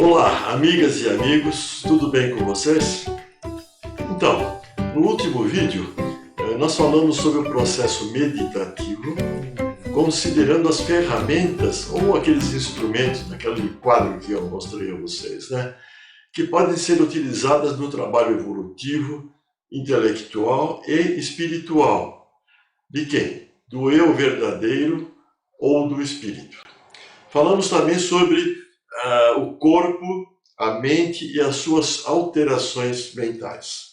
Olá, amigas e amigos, tudo bem com vocês? Então, no último vídeo, nós falamos sobre o processo meditativo, considerando as ferramentas ou aqueles instrumentos, naquele quadro que eu mostrei a vocês, né? Que podem ser utilizadas no trabalho evolutivo, intelectual e espiritual. De quem? Do eu verdadeiro ou do espírito. Falamos também sobre o corpo, a mente e as suas alterações mentais.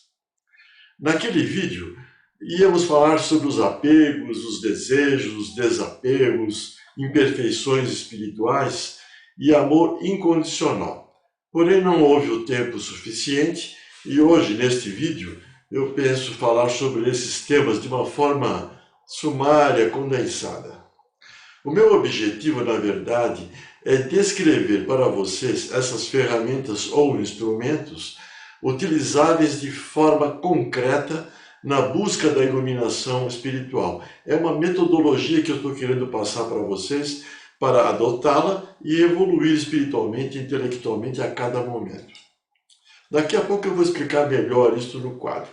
Naquele vídeo, íamos falar sobre os apegos, os desejos, os desapegos, imperfeições espirituais e amor incondicional. Porém, não houve o tempo suficiente e hoje, neste vídeo, eu penso falar sobre esses temas de uma forma sumária, condensada. O meu objetivo, na verdade, é descrever para vocês essas ferramentas ou instrumentos utilizáveis de forma concreta na busca da iluminação espiritual. É uma metodologia que eu estou querendo passar para vocês para adotá-la e evoluir espiritualmente e intelectualmente a cada momento. Daqui a pouco eu vou explicar melhor isso no quadro.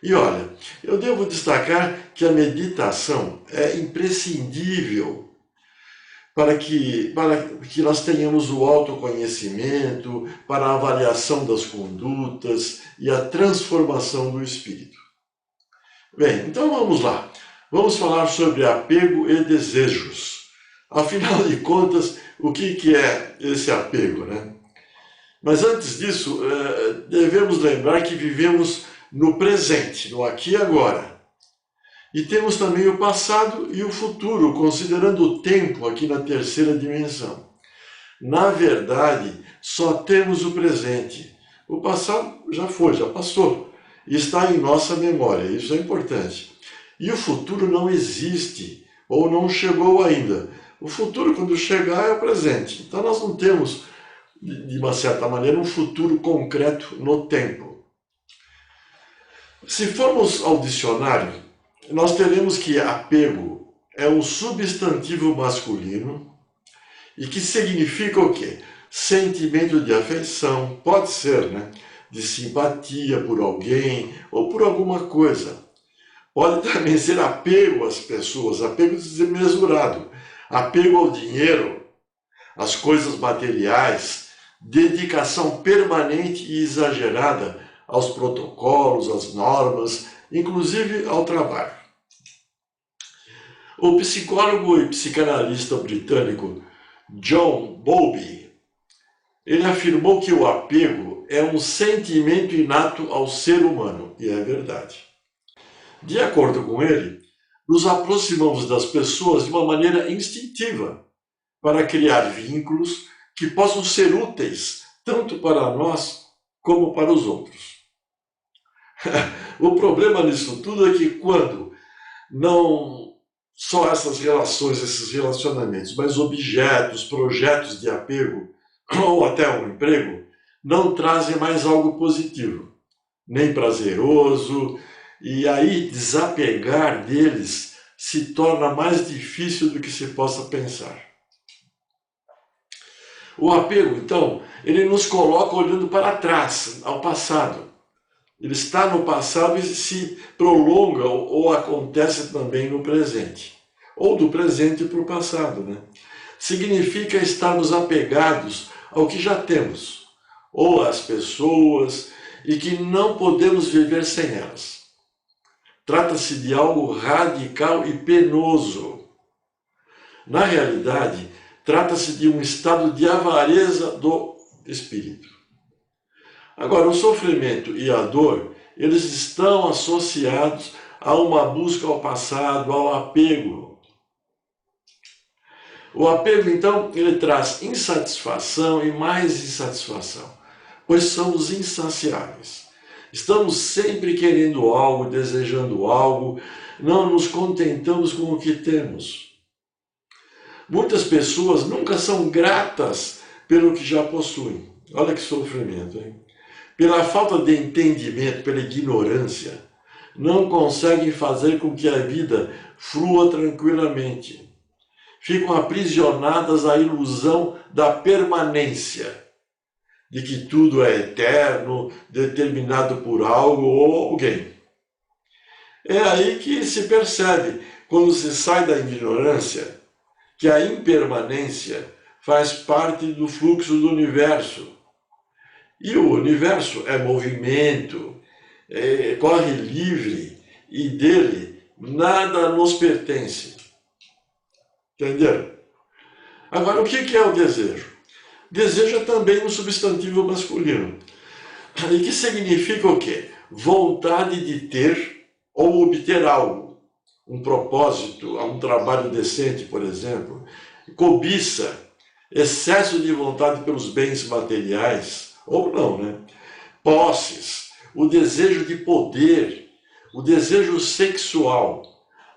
E olha, eu devo destacar que a meditação é imprescindível para que nós tenhamos o autoconhecimento, para a avaliação das condutas e a transformação do espírito. Bem, então vamos lá. Vamos falar sobre apego e desejos. Afinal de contas, o que é esse apego, né? Mas antes disso, devemos lembrar que vivemos no presente, no aqui e agora. E temos também o passado e o futuro, considerando o tempo aqui na terceira dimensão. Na verdade, só temos o presente. O passado já foi, já passou. Está em nossa memória, isso é importante. E o futuro não existe, ou não chegou ainda. O futuro, quando chegar, é o presente. Então nós não temos, de uma certa maneira, um futuro concreto no tempo. Se formos ao dicionário, nós teremos que apego é um substantivo masculino e que significa o quê? Sentimento de afeição, pode ser, né? De simpatia por alguém ou por alguma coisa. Pode também ser apego às pessoas, apego desmesurado, apego ao dinheiro, às coisas materiais, dedicação permanente e exagerada aos protocolos, às normas, inclusive ao trabalho. O psicólogo e psicanalista britânico John Bowlby, ele afirmou que o apego é um sentimento inato ao ser humano, e é verdade. De acordo com ele, nos aproximamos das pessoas de uma maneira instintiva para criar vínculos que possam ser úteis tanto para nós como para os outros. O problema nisso tudo é que quando não só essas relações, esses relacionamentos, mas objetos, projetos de apego ou até um emprego, não trazem mais algo positivo, nem prazeroso, e aí desapegar deles se torna mais difícil do que se possa pensar. O apego, então, ele nos coloca olhando para trás, ao passado. Ele está no passado e se prolonga ou acontece também no presente. Ou do presente para o passado, né? Significa estarmos apegados ao que já temos, ou às pessoas, e que não podemos viver sem elas. Trata-se de algo radical e penoso. Na realidade, trata-se de um estado de avareza do espírito. Agora, o sofrimento e a dor, eles estão associados a uma busca ao passado, ao apego. O apego, então, ele traz insatisfação e mais insatisfação, pois somos insaciáveis. Estamos sempre querendo algo, desejando algo, não nos contentamos com o que temos. Muitas pessoas nunca são gratas pelo que já possuem. Olha que sofrimento, hein? Pela falta de entendimento, pela ignorância, não conseguem fazer com que a vida flua tranquilamente. Ficam aprisionadas à ilusão da permanência. de que tudo é eterno, determinado por algo ou alguém. É aí que se percebe, quando se sai da ignorância, que a impermanência faz parte do fluxo do universo. E o universo é movimento, corre livre, e dele nada nos pertence. Entenderam? Agora, o que é o desejo? Desejo é também um substantivo masculino. E que significa o quê? Vontade de ter ou obter algo. Um propósito, um trabalho decente, por exemplo. Cobiça, excesso de vontade pelos bens materiais, ou não, né? Posses, o desejo de poder, o desejo sexual,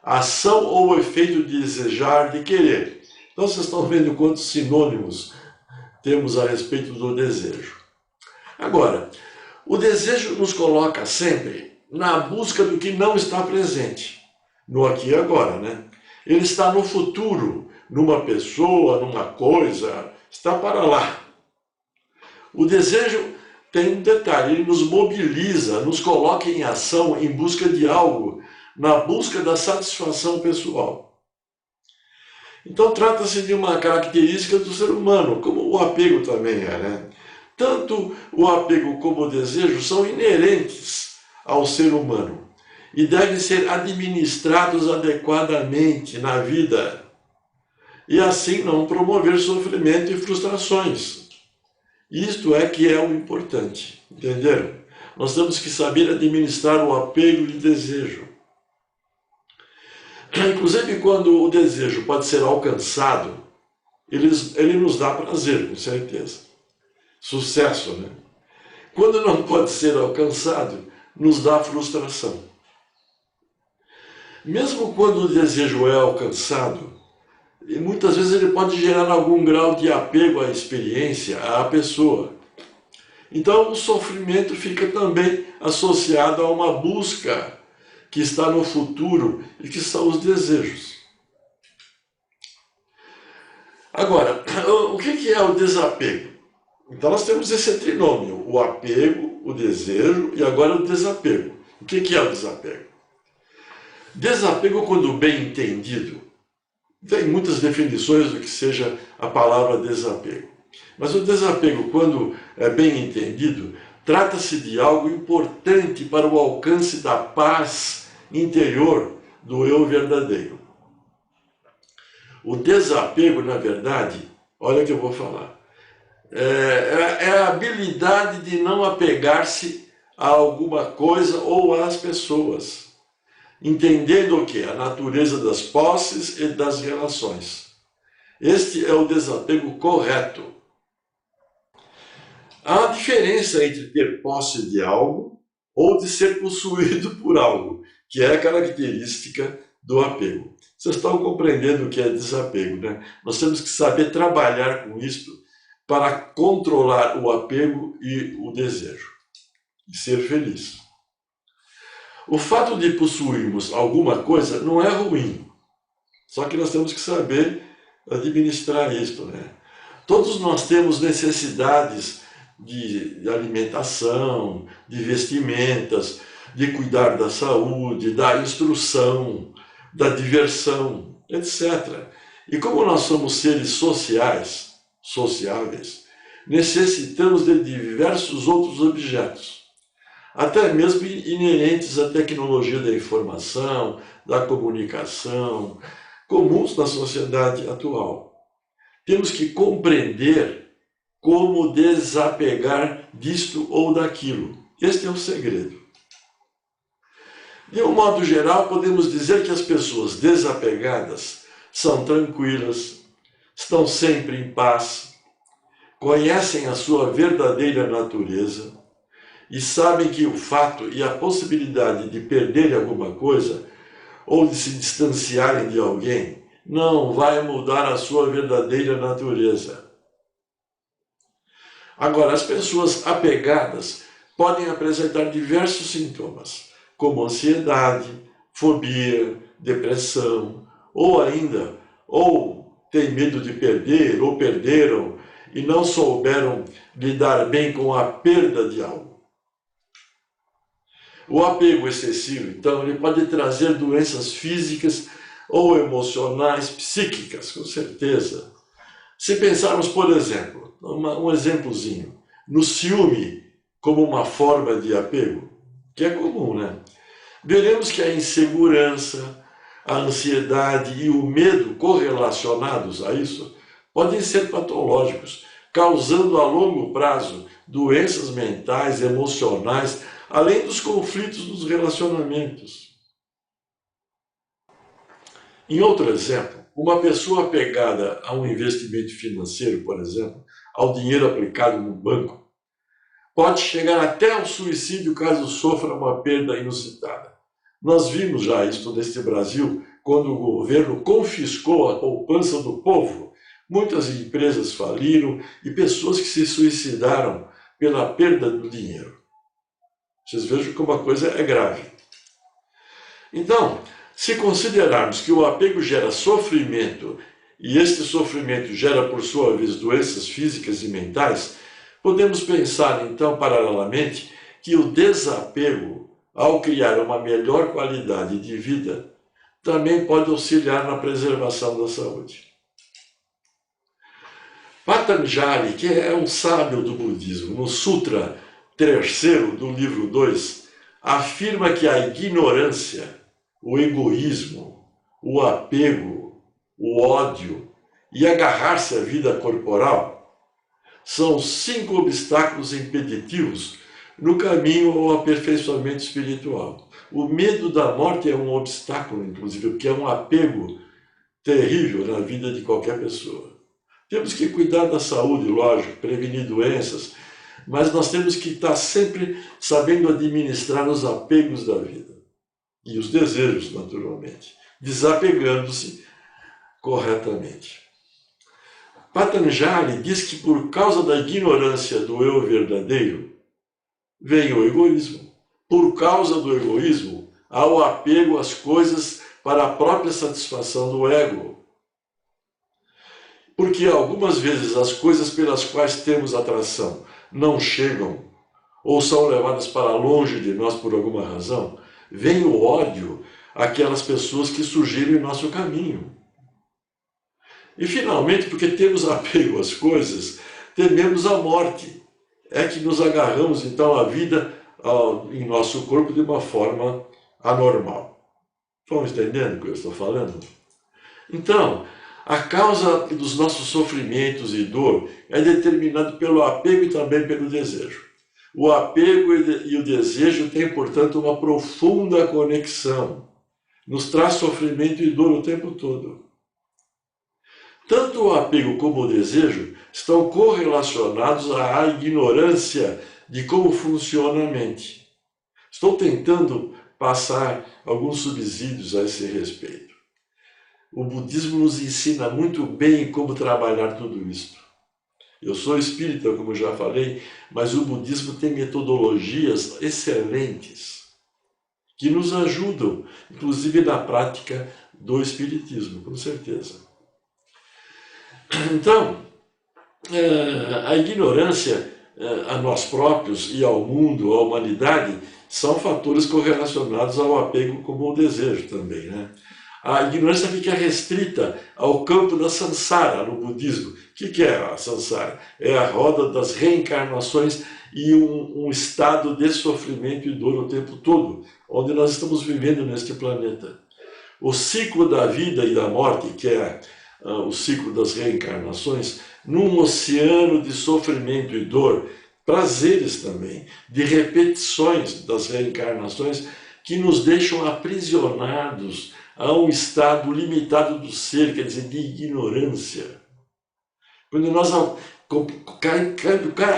ação ou efeito de desejar, de querer. Então vocês estão vendo quantos sinônimos temos a respeito do desejo. Agora, o desejo nos coloca sempre na busca do que não está presente, no aqui e agora, né? Ele está no futuro, numa pessoa, numa coisa, está para lá. O desejo tem um detalhe, ele nos mobiliza, nos coloca em ação em busca de algo, na busca da satisfação pessoal. Então trata-se de uma característica do ser humano, como o apego também é, né? Tanto o apego como o desejo são inerentes ao ser humano e devem ser administrados adequadamente na vida e assim não promover sofrimento e frustrações. Isto é que é o importante, entenderam? Nós temos que saber administrar o apego e o desejo. Inclusive, quando o desejo pode ser alcançado, ele nos dá prazer, com certeza. Sucesso, né? Quando não pode ser alcançado, nos dá frustração. Mesmo quando o desejo é alcançado, e muitas vezes ele pode gerar algum grau de apego à experiência, à pessoa. Então o sofrimento fica também associado a uma busca que está no futuro e que são os desejos. Agora, o que é o desapego? Então nós temos esse trinômio, o apego, o desejo e agora o desapego. O que é o desapego? Desapego, quando bem entendido, tem muitas definições do que seja a palavra desapego. Mas o desapego, quando é bem entendido, trata-se de algo importante para o alcance da paz interior do eu verdadeiro. O desapego, na verdade, olha o que eu vou falar, é a habilidade de não apegar-se a alguma coisa ou às pessoas, entendendo o que? A natureza das posses e das relações. Este é o desapego correto. Há diferença entre ter posse de algo ou de ser possuído por algo, que é a característica do apego. Vocês estão compreendendo o que é desapego, né? Nós temos que saber trabalhar com isto para controlar o apego e o desejo, e ser feliz. O fato de possuirmos alguma coisa não é ruim, só que nós temos que saber administrar isto, né? Todos nós temos necessidades de alimentação, de vestimentas, de cuidar da saúde, da instrução, da diversão, etc. E como nós somos seres sociáveis, necessitamos de diversos outros objetos, até mesmo inerentes à tecnologia da informação, da comunicação, comuns na sociedade atual. Temos que compreender como desapegar disto ou daquilo. Este é o segredo. De um modo geral, podemos dizer que as pessoas desapegadas são tranquilas, estão sempre em paz, conhecem a sua verdadeira natureza e sabem que o fato e a possibilidade de perderem alguma coisa ou de se distanciarem de alguém não vai mudar a sua verdadeira natureza. Agora, as pessoas apegadas podem apresentar diversos sintomas, como ansiedade, fobia, depressão, ou tem medo de perder, ou perderam, e não souberam lidar bem com a perda de algo. O apego excessivo, então, ele pode trazer doenças físicas ou emocionais, psíquicas, com certeza. Se pensarmos, por exemplo, um exemplozinho, no ciúme como uma forma de apego, que é comum, né? Veremos que a insegurança, a ansiedade e o medo correlacionados a isso podem ser patológicos, causando a longo prazo doenças mentais, emocionais, além dos conflitos nos relacionamentos. Em outro exemplo, uma pessoa apegada a um investimento financeiro, por exemplo, ao dinheiro aplicado no banco, pode chegar até ao suicídio caso sofra uma perda inusitada. Nós vimos já isso neste Brasil, quando o governo confiscou a poupança do povo. Muitas empresas faliram e pessoas que se suicidaram pela perda do dinheiro. Vocês vejam como a coisa é grave. Então, se considerarmos que o apego gera sofrimento e este sofrimento gera, por sua vez, doenças físicas e mentais, podemos pensar, então, paralelamente, que o desapego, ao criar uma melhor qualidade de vida, também pode auxiliar na preservação da saúde. Patanjali, que é um sábio do budismo, no Sutra 3º do livro 2, afirma que a ignorância, o egoísmo, o apego, o ódio e agarrar-se à vida corporal são 5 obstáculos impeditivos no caminho ao aperfeiçoamento espiritual. O medo da morte é um obstáculo, inclusive, porque é um apego terrível na vida de qualquer pessoa. Temos que cuidar da saúde, lógico, prevenir doenças, mas nós temos que estar sempre sabendo administrar os apegos da vida. E os desejos, naturalmente, desapegando-se corretamente. Patanjali diz que por causa da ignorância do eu verdadeiro, vem o egoísmo. Por causa do egoísmo, há o apego às coisas para a própria satisfação do ego. Porque algumas vezes as coisas pelas quais temos atração não chegam ou são levadas para longe de nós por alguma razão, vem o ódio àquelas pessoas que surgiram em nosso caminho. E finalmente, porque temos apego às coisas, tememos a morte. É que nos agarramos então à vida em nosso corpo de uma forma anormal. Estão entendendo o que eu estou falando? Então, a causa dos nossos sofrimentos e dor é determinada pelo apego e também pelo desejo. O apego e o desejo têm, portanto, uma profunda conexão. Nos traz sofrimento e dor o tempo todo. Tanto o apego como o desejo estão correlacionados à ignorância de como funciona a mente. Estou tentando passar alguns subsídios a esse respeito. O budismo nos ensina muito bem como trabalhar tudo isso. Eu sou espírita, como já falei, mas o budismo tem metodologias excelentes que nos ajudam, inclusive na prática do espiritismo, com certeza. Então, a ignorância a nós próprios e ao mundo, à humanidade, são fatores correlacionados ao apego como ao desejo também, né? A ignorância fica restrita ao campo da samsara no budismo. O que é a samsara? É a roda das reencarnações e um estado de sofrimento e dor o tempo todo, onde nós estamos vivendo neste planeta. O ciclo da vida e da morte, que é o ciclo das reencarnações, num oceano de sofrimento e dor, prazeres também, de repetições das reencarnações que nos deixam aprisionados a um estado limitado do ser, quer dizer, de ignorância. Quando nós cai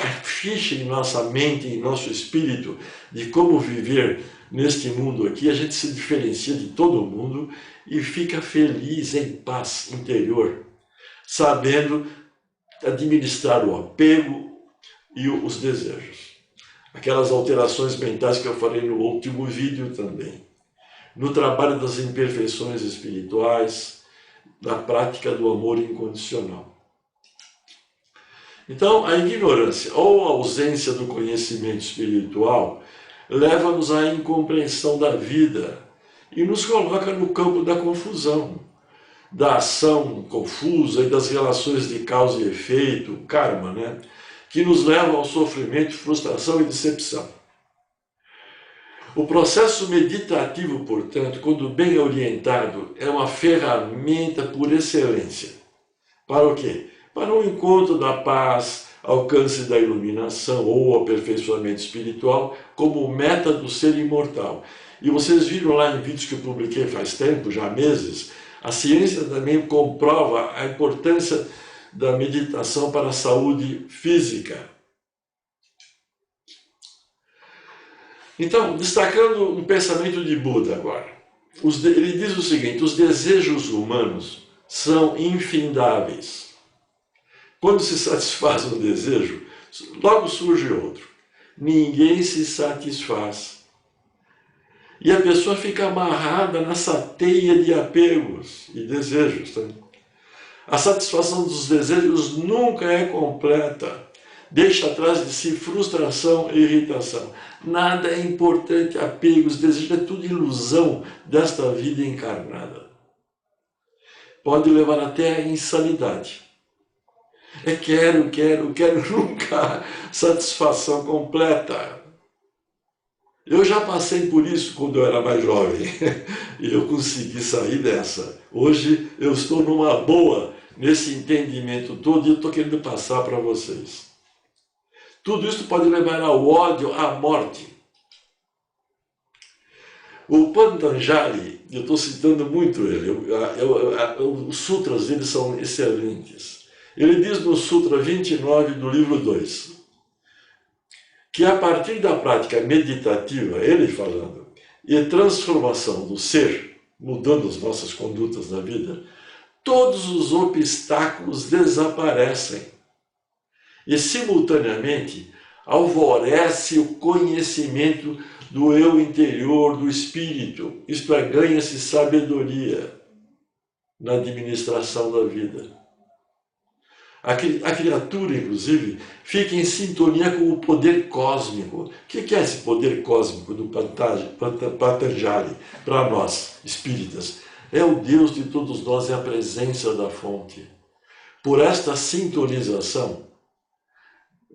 a ficha em nossa mente, em nosso espírito, de como viver neste mundo aqui, a gente se diferencia de todo mundo e fica feliz, em paz interior, sabendo administrar o apego e os desejos. Aquelas alterações mentais que eu falei no último vídeo também. No trabalho das imperfeições espirituais, na prática do amor incondicional. Então, a ignorância ou a ausência do conhecimento espiritual leva-nos à incompreensão da vida e nos coloca no campo da confusão, da ação confusa e das relações de causa e efeito, karma, né? Que nos levam ao sofrimento, frustração e decepção. O processo meditativo, portanto, quando bem orientado, é uma ferramenta por excelência. Para o quê? Para o encontro da paz, alcance da iluminação ou aperfeiçoamento espiritual como meta do ser imortal. E vocês viram lá em vídeos que eu publiquei faz tempo, já há meses, a ciência também comprova a importância da meditação para a saúde física. Então, destacando um pensamento de Buda agora. Ele diz o seguinte: os desejos humanos são infindáveis. Quando se satisfaz um desejo, logo surge outro. Ninguém se satisfaz. E a pessoa fica amarrada nessa teia de apegos e desejos. Tá? A satisfação dos desejos nunca é completa. Deixa atrás de si frustração e irritação. Nada é importante, apegos, desejos, é tudo ilusão desta vida encarnada. Pode levar até a insanidade. É quero, nunca há satisfação completa. Eu já passei por isso quando eu era mais jovem e eu consegui sair dessa. Hoje eu estou numa boa nesse entendimento todo e eu estou querendo passar para vocês. Tudo isso pode levar ao ódio, à morte. O Patanjali, eu estou citando muito ele, os sutras dele são excelentes. Ele diz no Sutra 29 do livro 2, que a partir da prática meditativa, ele falando, e transformação do ser, mudando as nossas condutas na vida, todos os obstáculos desaparecem. E, simultaneamente, alvorece o conhecimento do eu interior, do espírito. Isto é, ganha-se sabedoria na administração da vida. A criatura, inclusive, fica em sintonia com o poder cósmico. O que é esse poder cósmico do Patanjali para nós, espíritas? É o Deus de todos nós, é a presença da fonte. Por esta sintonização,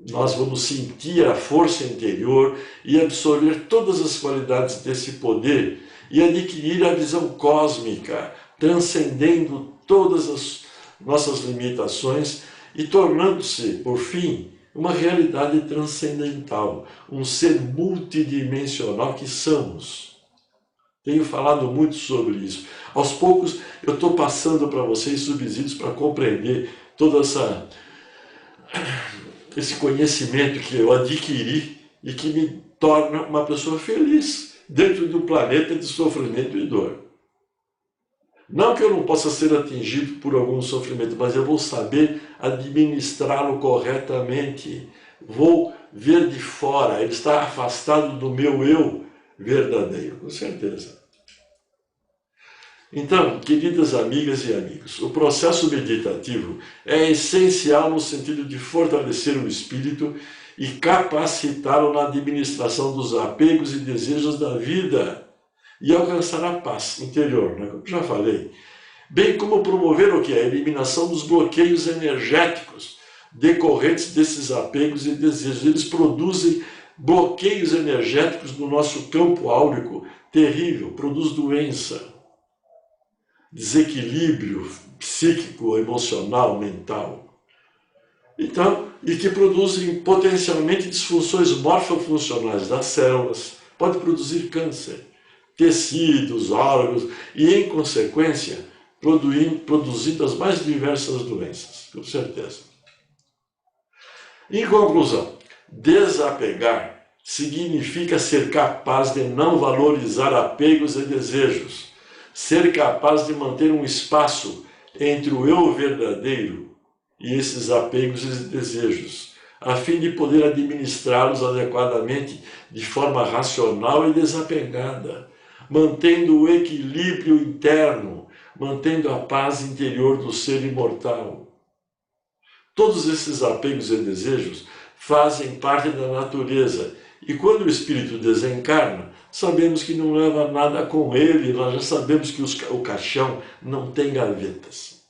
nós vamos sentir a força interior e absorver todas as qualidades desse poder e adquirir a visão cósmica, transcendendo todas as nossas limitações e tornando-se, por fim, uma realidade transcendental, um ser multidimensional que somos. Tenho falado muito sobre isso. Aos poucos eu estou passando para vocês subsídios para compreender toda esse conhecimento que eu adquiri e que me torna uma pessoa feliz dentro de um planeta de sofrimento e dor. Não que eu não possa ser atingido por algum sofrimento, mas eu vou saber administrá-lo corretamente. Vou ver de fora, ele está afastado do meu eu verdadeiro, com certeza. Então, queridas amigas e amigos, o processo meditativo é essencial no sentido de fortalecer o espírito e capacitá-lo na administração dos apegos e desejos da vida e alcançar a paz interior, né? Como já falei. Bem como promover o que? A eliminação dos bloqueios energéticos decorrentes desses apegos e desejos. Eles produzem bloqueios energéticos no nosso campo áurico terrível, produz doença, desequilíbrio psíquico, emocional, mental. Então, e que produzem potencialmente disfunções morfofuncionais das células, pode produzir câncer, tecidos, órgãos e, em consequência, produzindo as mais diversas doenças, com certeza. Em conclusão, desapegar significa ser capaz de não valorizar apegos e desejos, ser capaz de manter um espaço entre o eu verdadeiro e esses apegos e desejos, a fim de poder administrá-los adequadamente de forma racional e desapegada, mantendo o equilíbrio interno, mantendo a paz interior do ser imortal. Todos esses apegos e desejos fazem parte da natureza. E quando o espírito desencarna, sabemos que não leva nada com ele, nós já sabemos que o caixão não tem gavetas.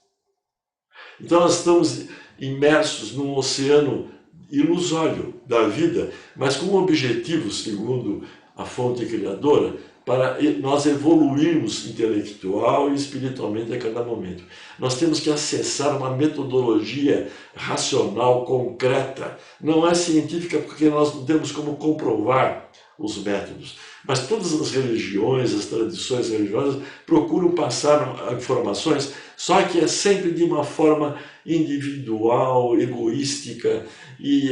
Então nós estamos imersos num oceano ilusório da vida, mas com um objetivo, segundo a fonte criadora, para nós evoluirmos intelectual e espiritualmente a cada momento. Nós temos que acessar uma metodologia racional, concreta. Não é científica porque nós não temos como comprovar os métodos. Mas todas as religiões, as tradições religiosas procuram passar informações, só que é sempre de uma forma individual, egoística, e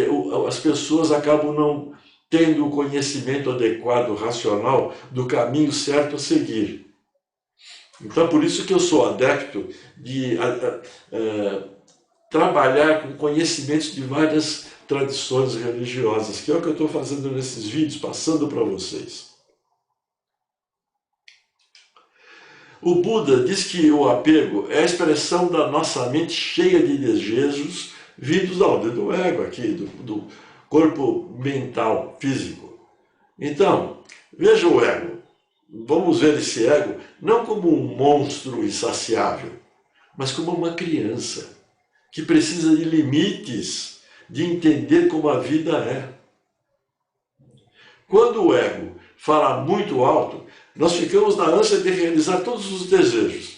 as pessoas acabam não tendo o conhecimento adequado, racional, do caminho certo a seguir. Então, por isso que eu sou adepto de trabalhar com conhecimentos de várias tradições religiosas, que é o que eu estou fazendo nesses vídeos, passando para vocês. O Buda diz que o apego é a expressão da nossa mente cheia de desejos vindos da onde? Do ego aqui, do corpo mental, físico. Então, veja o ego. Vamos ver esse ego não como um monstro insaciável, mas como uma criança que precisa de limites, de entender como a vida é. Quando o ego fala muito alto, nós ficamos na ânsia de realizar todos os desejos.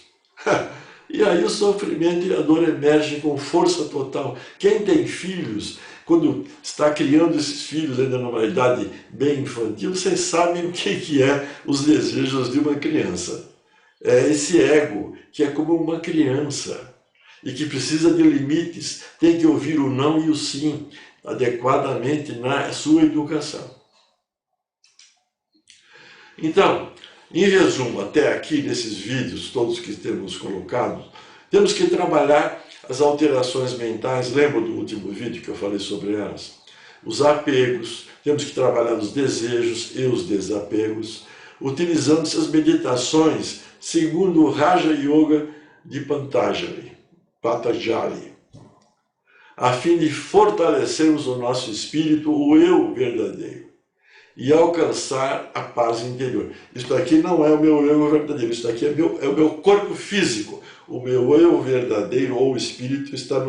E aí o sofrimento e a dor emergem com força total. Quem tem filhos, quando está criando esses filhos ainda numa idade bem infantil, vocês sabem o que é os desejos de uma criança. É esse ego que é como uma criança e que precisa de limites, tem que ouvir o não e o sim adequadamente na sua educação. Então, em resumo, até aqui nesses vídeos, todos que temos colocados, temos que trabalhar as alterações mentais. Lembra do último vídeo que eu falei sobre elas? Os apegos, temos que trabalhar os desejos e os desapegos, utilizando essas meditações segundo o Raja Yoga de Patanjali, a fim de fortalecermos o nosso espírito, o eu verdadeiro, e alcançar a paz interior. Isto aqui não é o meu eu verdadeiro, isto aqui é o meu corpo físico. O meu eu verdadeiro ou espírito está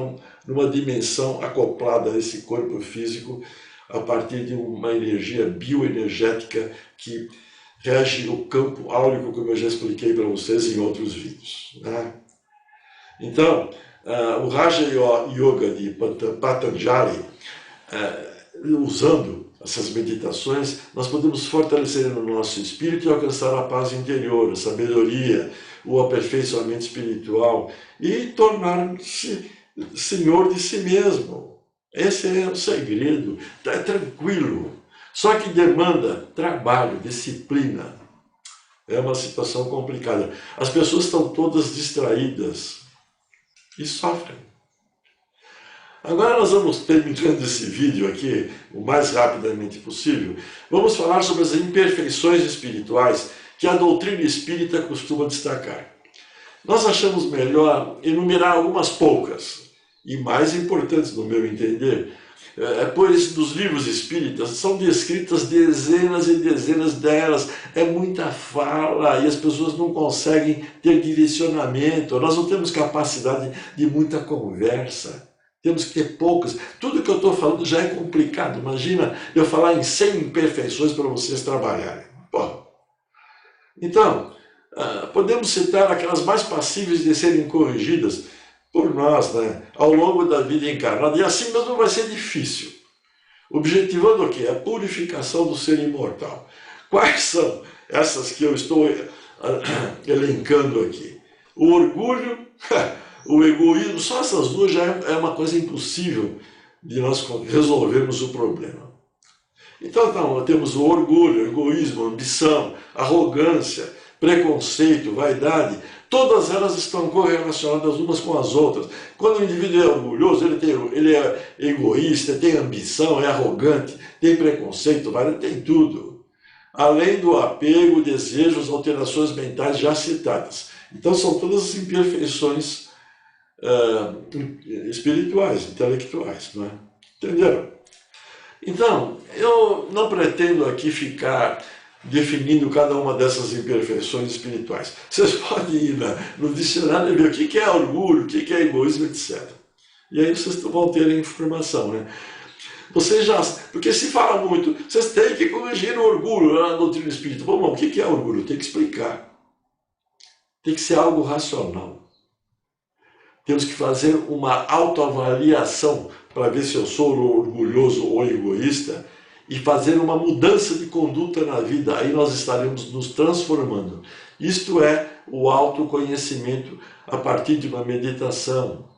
numa dimensão acoplada a esse corpo físico a partir de uma energia bioenergética que reage no campo áurico, como eu já expliquei para vocês em outros vídeos, né? Então, o Raja Yoga de Patanjali, usando essas meditações, nós podemos fortalecer no nosso espírito e alcançar a paz interior, a sabedoria, o aperfeiçoamento espiritual e tornar-se senhor de si mesmo. Esse é o segredo, é tranquilo, só que demanda trabalho, disciplina. É uma situação complicada. As pessoas estão todas distraídas e sofrem. Agora nós vamos, terminando esse vídeo aqui, o mais rapidamente possível, vamos falar sobre as imperfeições espirituais que a doutrina espírita costuma destacar. Nós achamos melhor enumerar algumas poucas, e mais importantes no meu entender, pois nos livros espíritas são descritas dezenas e dezenas delas, é muita fala e as pessoas não conseguem ter direcionamento, nós não temos capacidade de muita conversa. Temos que ter poucas. Tudo que eu estou falando já é complicado. Imagina eu falar em 100 imperfeições para vocês trabalharem. Bom, então, podemos citar aquelas mais passíveis de serem corrigidas por nós, né, ao longo da vida encarnada. E assim mesmo vai ser difícil. Objetivando o quê? A purificação do ser imortal. Quais são essas que eu estou elencando aqui? O orgulho... O egoísmo, só essas duas já é uma coisa impossível de nós resolvermos o problema. Então temos o orgulho, o egoísmo, a ambição, arrogância, preconceito, vaidade, todas elas estão correlacionadas umas com as outras. Quando o indivíduo é orgulhoso, ele é egoísta, tem ambição, é arrogante, tem preconceito, vaidade, tem tudo. Além do apego, desejos, alterações mentais já citadas. Então são todas as imperfeições espirituais, intelectuais, não é? Entenderam? Então, eu não pretendo aqui ficar definindo cada uma dessas imperfeições espirituais. Vocês podem ir no dicionário e ver o que é orgulho, o que é egoísmo, etc. E aí vocês vão ter a informação, né? Vocês já, porque se fala muito, vocês têm que corrigir o orgulho na doutrina espírita. Bom, o que é orgulho? Tem que explicar. Tem que ser algo racional. Temos que fazer uma autoavaliação para ver se eu sou orgulhoso ou egoísta e fazer uma mudança de conduta na vida. Aí nós estaremos nos transformando. Isto é o autoconhecimento a partir de uma meditação,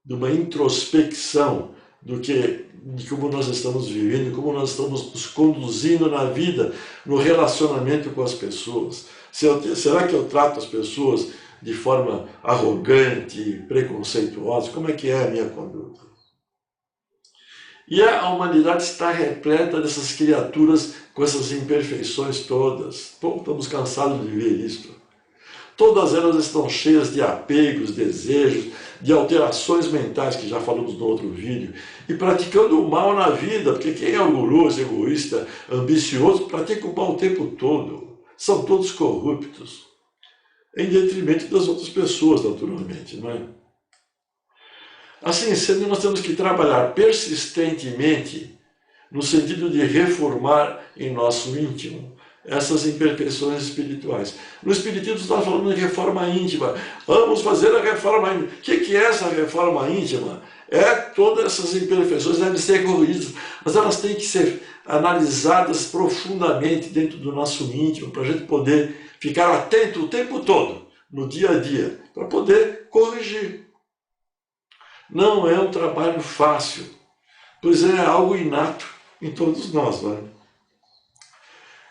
de uma introspecção de como nós estamos vivendo, como nós estamos nos conduzindo na vida, no relacionamento com as pessoas. Será que eu trato as pessoas de forma arrogante, preconceituosa? Como é que é a minha conduta? E a humanidade está repleta dessas criaturas com essas imperfeições todas. Pô, estamos cansados de ver isso. Todas elas estão cheias de apegos, desejos, de alterações mentais, que já falamos no outro vídeo, e praticando o mal na vida, porque quem é orgulhoso, egoísta, ambicioso, pratica o mal o tempo todo. São todos corruptos, em detrimento das outras pessoas, naturalmente, não é? Assim sendo, nós temos que trabalhar persistentemente no sentido de reformar em nosso íntimo essas imperfeições espirituais. No Espiritismo está falando de reforma íntima. Vamos fazer a reforma íntima. O que é essa reforma íntima? Todas essas imperfeições devem ser corrigidas, mas elas têm que ser analisadas profundamente dentro do nosso íntimo, para a gente poder ficar atento o tempo todo, no dia a dia, para poder corrigir. Não é um trabalho fácil, pois é algo inato em todos nós, não é?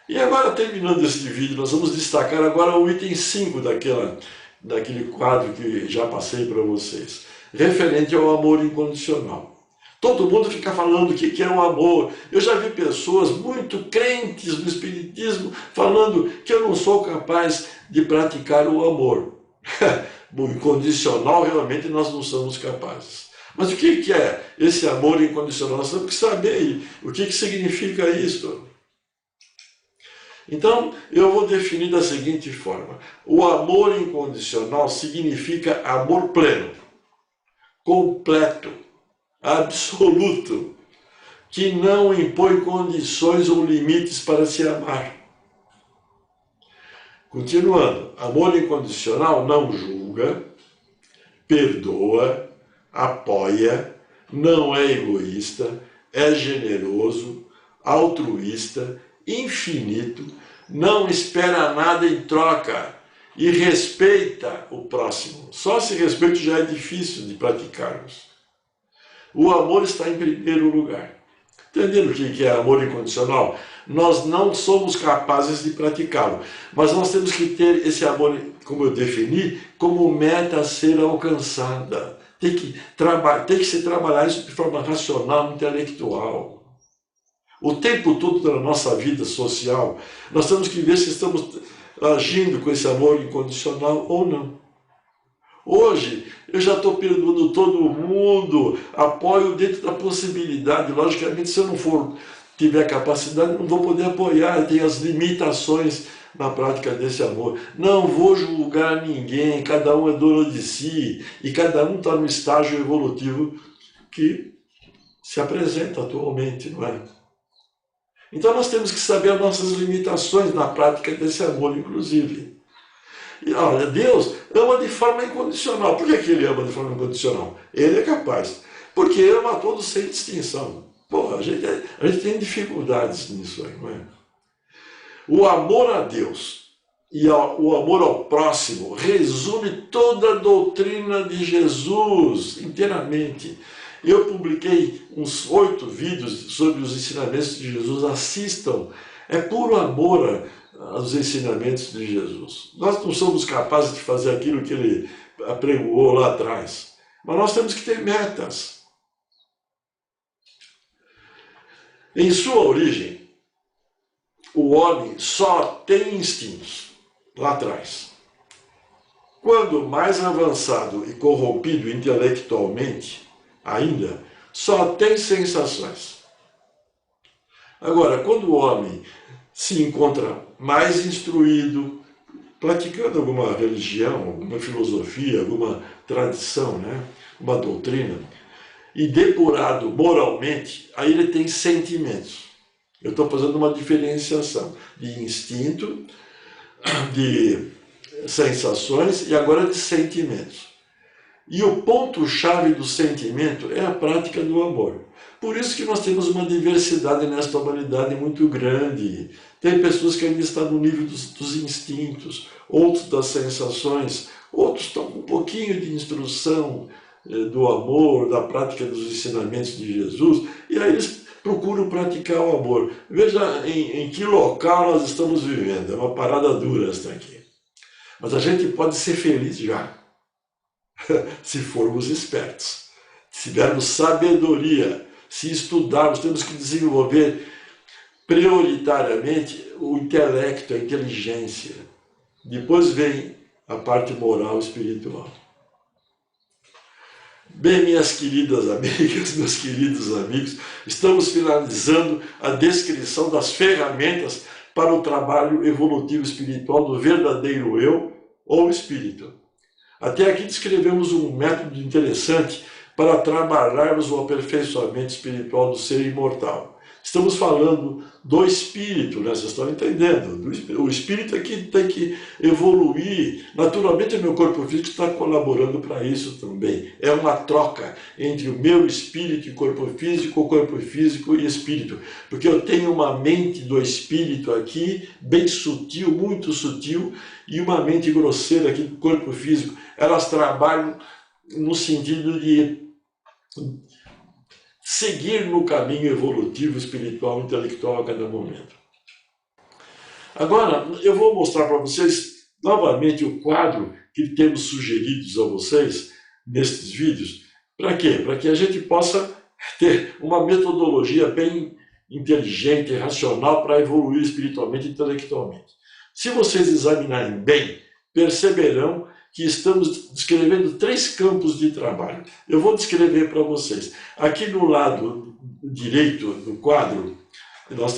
E agora, terminando este vídeo, nós vamos destacar agora o item 5 daquele quadro que já passei para vocês, referente ao amor incondicional. Todo mundo fica falando o que é o amor. Eu já vi pessoas muito crentes no Espiritismo falando que eu não sou capaz de praticar o amor. O incondicional, realmente, nós não somos capazes. Mas o que é esse amor incondicional? Nós temos que saber o que significa isso. Então, eu vou definir da seguinte forma. O amor incondicional significa amor pleno, completo, absoluto, que não impõe condições ou limites para se amar. Continuando, amor incondicional não julga, perdoa, apoia, não é egoísta, é generoso, altruísta, infinito, não espera nada em troca e respeita o próximo. Só esse respeito já é difícil de praticarmos. O amor está em primeiro lugar. Entendendo o que é amor incondicional? Nós não somos capazes de praticá-lo, mas nós temos que ter esse amor, como eu defini, como meta a ser alcançada. Tem que se trabalhar isso de forma racional, intelectual. O tempo todo da nossa vida social, nós temos que ver se estamos agindo com esse amor incondicional ou não. Hoje, eu já estou perdoando todo mundo, apoio dentro da possibilidade. Logicamente, se eu não tiver capacidade, não vou poder apoiar, tem as limitações na prática desse amor. Não vou julgar ninguém, cada um é dono de si, e cada um está no estágio evolutivo que se apresenta atualmente, não é? Então nós temos que saber as nossas limitações na prática desse amor, inclusive. E olha, Deus ama de forma incondicional. Por que ele ama de forma incondicional? Ele é capaz. Porque ele ama todos sem distinção. Pô, a gente tem dificuldades nisso aí, não é? O amor a Deus e o amor ao próximo resume toda a doutrina de Jesus inteiramente. Eu publiquei uns 8 vídeos sobre os ensinamentos de Jesus. Assistam. É puro amor aos ensinamentos de Jesus. Nós não somos capazes de fazer aquilo que ele apregoou lá atrás. Mas nós temos que ter metas. Em sua origem, o homem só tem instintos lá atrás. Quando mais avançado e corrompido intelectualmente, ainda, só tem sensações. Agora, quando o homem se encontra mais instruído, praticando alguma religião, alguma filosofia, alguma tradição, né? Uma doutrina, e depurado moralmente, aí ele tem sentimentos. Eu estou fazendo uma diferenciação de instinto, de sensações e agora de sentimentos. E o ponto-chave do sentimento é a prática do amor. Por isso que nós temos uma diversidade nesta humanidade muito grande. Tem pessoas que ainda estão no nível dos instintos, outros das sensações, outros estão com um pouquinho de instrução do amor, da prática dos ensinamentos de Jesus, e aí eles procuram praticar o amor. Veja em que local nós estamos vivendo. É uma parada dura esta aqui. Mas a gente pode ser feliz já, se formos espertos, se tivermos sabedoria, se estudarmos. Temos que desenvolver prioritariamente o intelecto, a inteligência. Depois vem a parte moral e espiritual. Bem, minhas queridas amigas, meus queridos amigos, estamos finalizando a descrição das ferramentas para o trabalho evolutivo espiritual do verdadeiro eu ou espírito. Até aqui descrevemos um método interessante para trabalharmos o aperfeiçoamento espiritual do ser imortal. Estamos falando do espírito, né? Vocês estão entendendo? O espírito é que tem que evoluir. Naturalmente, o meu corpo físico está colaborando para isso também. É uma troca entre o meu espírito e corpo físico e espírito. Porque eu tenho uma mente do espírito aqui, bem sutil, muito sutil, e uma mente grosseira aqui do corpo físico. Elas trabalham no sentido de seguir no caminho evolutivo, espiritual, intelectual a cada momento. Agora, eu vou mostrar para vocês novamente o quadro que temos sugeridos a vocês nestes vídeos. Para quê? Para que a gente possa ter uma metodologia bem inteligente e racional para evoluir espiritualmente e intelectualmente. Se vocês examinarem bem, perceberão que estamos descrevendo 3 campos de trabalho. Eu vou descrever para vocês. Aqui no lado direito do quadro, nós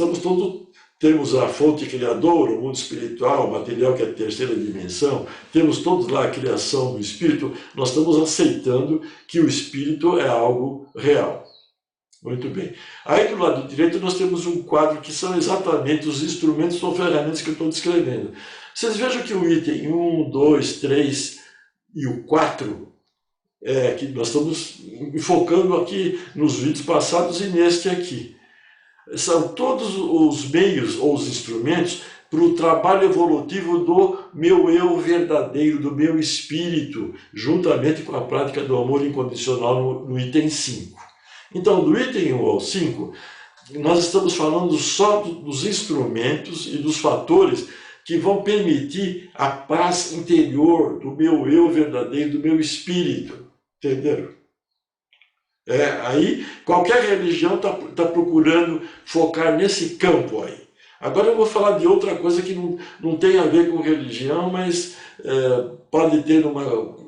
temos a fonte criadora, o mundo espiritual, o material que é a terceira dimensão, temos todos lá a criação do espírito, nós estamos aceitando que o espírito é algo real. Muito bem. Aí do lado direito nós temos um quadro que são exatamente os instrumentos ou ferramentas que eu estou descrevendo. Vocês vejam que o item 1, 2, 3 e o 4, que nós estamos focando aqui nos vídeos passados e neste aqui. São todos os meios ou os instrumentos para o trabalho evolutivo do meu eu verdadeiro, do meu espírito, juntamente com a prática do amor incondicional no item 5. Então, do item 1 ao 5, nós estamos falando só dos instrumentos e dos fatores que vão permitir a paz interior do meu eu verdadeiro, do meu espírito. Entenderam? Aí, qualquer religião está procurando focar nesse campo aí. Agora eu vou falar de outra coisa que não tem a ver com religião, mas pode ter uma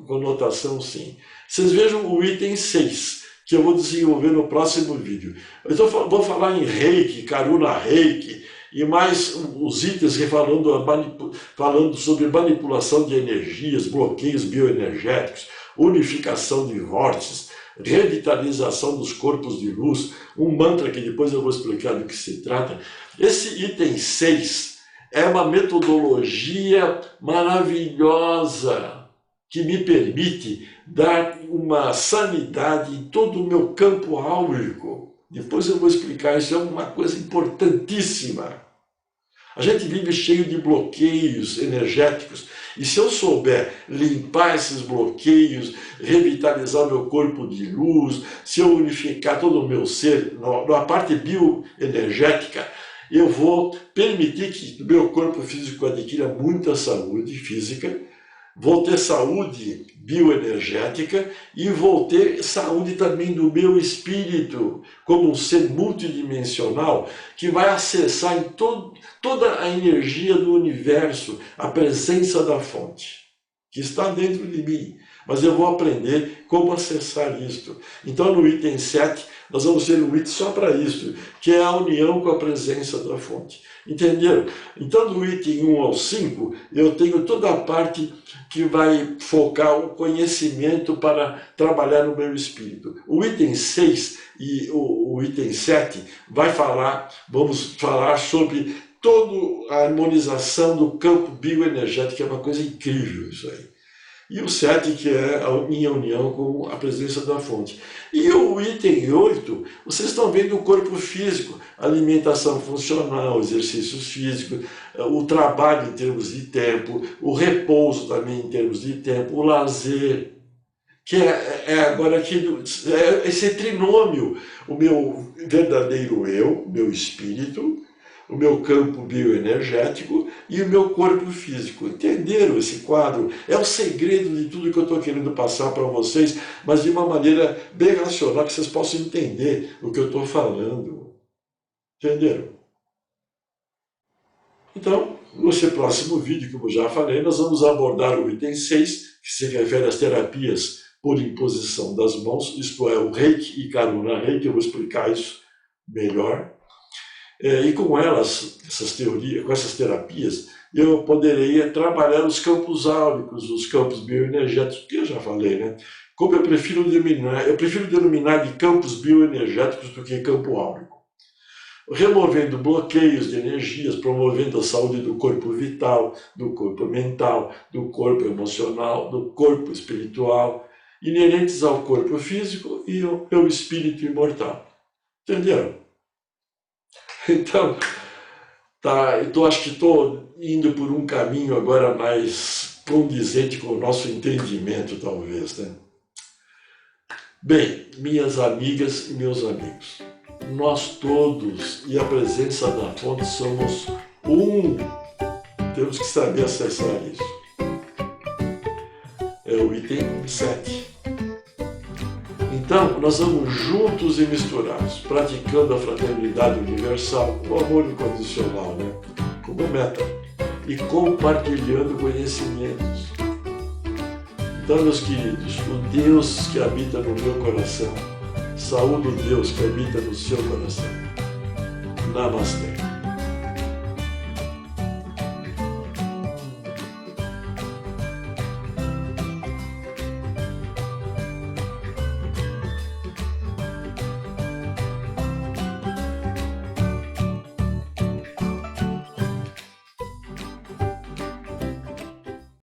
conotação sim. Vocês vejam o item 6, que eu vou desenvolver no próximo vídeo. Eu vou falar em Reiki, Karuna Reiki, e mais os itens falando sobre manipulação de energias, bloqueios bioenergéticos, unificação de vórtices, revitalização dos corpos de luz, um mantra que depois eu vou explicar do que se trata. Esse item 6 é uma metodologia maravilhosa que me permite dar uma sanidade em todo o meu campo áurico. Depois eu vou explicar, isso é uma coisa importantíssima. A gente vive cheio de bloqueios energéticos, e se eu souber limpar esses bloqueios, revitalizar meu corpo de luz, se eu unificar todo o meu ser, na parte bioenergética, eu vou permitir que o meu corpo físico adquira muita saúde física, vou ter saúde bioenergética e vou ter saúde também do meu espírito, como um ser multidimensional que vai acessar em toda a energia do universo, a presença da fonte, que está dentro de mim, mas eu vou aprender como acessar isto. Então, no item 7, nós vamos ter um item só para isto, que é a união com a presença da fonte. Entenderam? Então, do item 1 ao 5, eu tenho toda a parte que vai focar o conhecimento para trabalhar no meu espírito. O item 6 e o item 7 vamos falar sobre toda a harmonização do campo bioenergético, é uma coisa incrível isso aí. E o 7, que é a minha união com a presença da fonte. E o item 8, vocês estão vendo o corpo físico, alimentação funcional, exercícios físicos, o trabalho em termos de tempo, o repouso também em termos de tempo, o lazer, que é agora esse trinômio, o meu verdadeiro eu, meu espírito, o meu campo bioenergético e o meu corpo físico. Entenderam esse quadro? É o segredo de tudo que eu estou querendo passar para vocês, mas de uma maneira bem racional, que vocês possam entender o que eu estou falando. Entenderam? Então, nesse próximo vídeo, como eu já falei, nós vamos abordar o item 6, que se refere às terapias por imposição das mãos, isto é, o Reiki e Karuna Reiki. Eu vou explicar isso melhor. E com essas terapias, eu poderia trabalhar os campos áuricos, os campos bioenergéticos, que eu já falei, né? Como eu prefiro denominar de campos bioenergéticos do que campo áurico. Removendo bloqueios de energias, promovendo a saúde do corpo vital, do corpo mental, do corpo emocional, do corpo espiritual, inerentes ao corpo físico e ao espírito imortal. Entenderam? Então, acho que estou indo por um caminho agora mais condizente com o nosso entendimento, talvez, né? Bem, minhas amigas e meus amigos, nós todos e a presença da fonte somos um. Temos que saber acessar isso. É o item 7. Então, nós vamos juntos e misturados, praticando a fraternidade universal, o amor incondicional, né? Como meta, e compartilhando conhecimentos. Então, meus queridos, o Deus que habita no meu coração, saúde o Deus que habita no seu coração. Namastê.